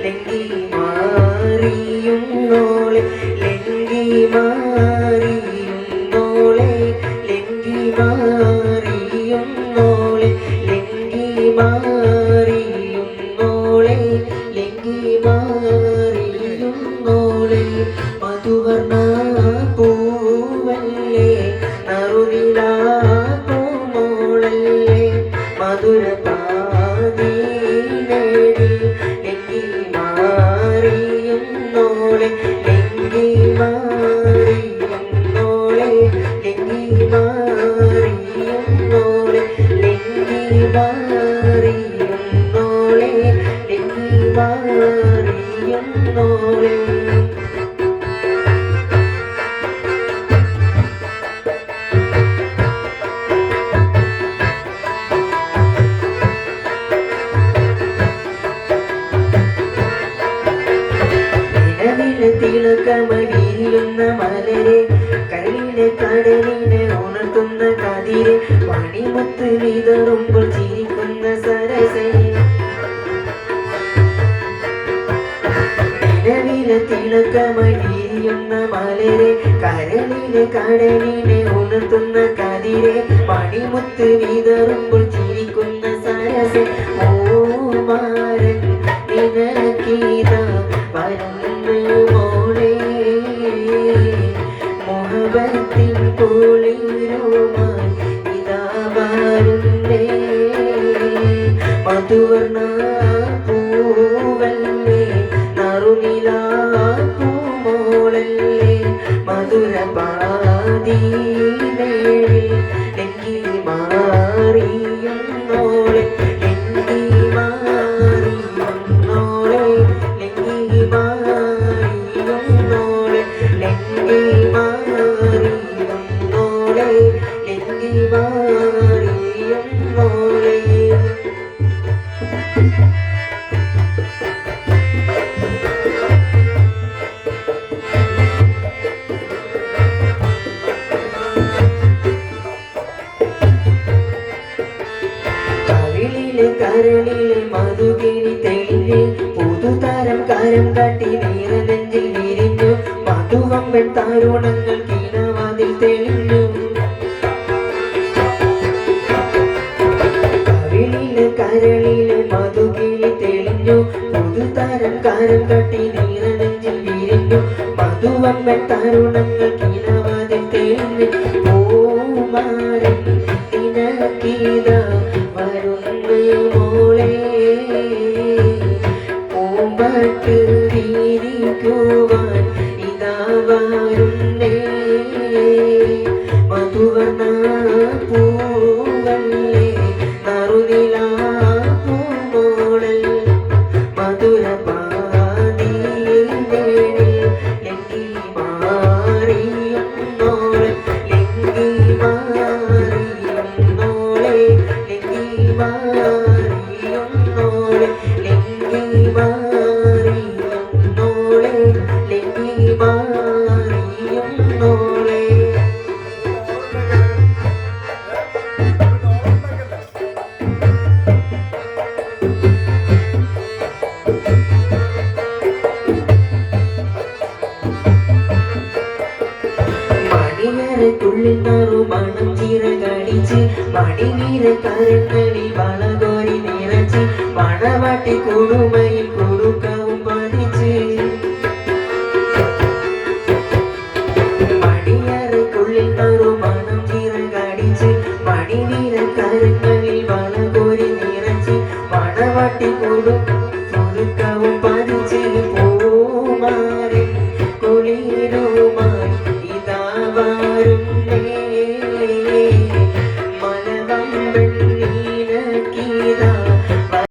ലങ്കി മാറിയുന്നോളെ ലങ്കി മാറിയുന്നോളെ ലങ്കി മാറിയുന്നോളെ ലങ്കി മാറിയുന്നോളെ ലങ്കി മാറിയുന്നോളെ മധുവർണ്ണ പൂവല്ലേ നറുനിലാ പൂമോളല്ലേ മധുര ലങ്കി മാറിയുന്നോളെ ലങ്കി മാറിയുന്നോളെ ലങ്കി മാറിയുന്നോളെ ലങ്കി മാറിയുന്നോളെ ലങ്കി മാറിയുന്നോളെ തിളക്കമടിയിലുന്ന മലരെ കരളിലെ കടലിനെ ഉണർത്തുന്ന കതിരെ മണിമുത്ത് വിതറുമ്പോൾ ചിരിക്കുന്ന സരസേ നിലവിലെ തിളക്കമടിയിലുന്ന മലരെ കരളിലെ കടലിനെ ഉണർത്തുന്ന കതിരെ മണിമുത്ത് വിതറുമ്പോൾ ചിരിക്കുന്ന സരസേ ഓ മാരൻ നിനക്കീതാ മുഹബത്തിൻ കുളിരുമായി ഇതാ വരുന്നേ മധുവർണ്ണ പൂവല്ലേ നറുനിലാ പൂമോളല്ലേ മധുര പാതിനേഴിൽ ലങ്കി മാറിയുന്നോളെ ലങ്കി മാറിയുന്നോളെ ലങ്കി മാറിയുന്നോളെ ലങ്കി മാറിയുന്നോളെ ലങ്കി മാറിയുന്നോളെ കരളിലെ മധുകിരി തെളിഞ്ഞ് പുതുതാരം കാരം കാട്ടി നീറനെഞ്ചിൽ വിരിഞ്ഞു മധുവമ്പൻ താരുണങ്ങൾ കീനവാതിൽ തെളിഞ്ഞു കരളിലെ മധുകിരി തെളിഞ്ഞു പുതുതാരം കാരം കാട്ടി നീറനെഞ്ചിൽ വിരിഞ്ഞു മധുവമ്പൻ താരുണങ്ങൾ കീനവാതിൽ തെളിഞ്ഞു ഓ മാരൻ നിനക്കീതാ മോളെ പൂമ്പട്ട് വിരിക്കുവാൻ ഇതാ വരുന്നേ മധുവർണ്ണ പൂവല്ലേ നറുനിലാ പൂമോളൽ മധുര പാതിനേഴിൽ ലങ്കി മാറിയുന്നോളെ ലങ്കി മാറിയുന്നോളെ ലങ്കി മാറിയുന്നോളെ ലങ്കി മാറിയുന്നോളെ ലങ്കി മാറിയുന്നോളെ മണിയറക്കുള്ളിൽ നറുമണം ചിറകടിച്ച് മണിവീരക്കാരങ്ങളിൽ വളകോരി നിറച്ച് മണവാട്ടി കൊടുമയിൽ കൊടുക്കവും പതിച്ച് മണിയറക്കുള്ളിൽ നറുമണം ചിറകടിച്ച് മണിവീരക്കാരങ്ങളിൽ വളകോരി നിറച്ച് മണവാട്ടി കൊടുക്കും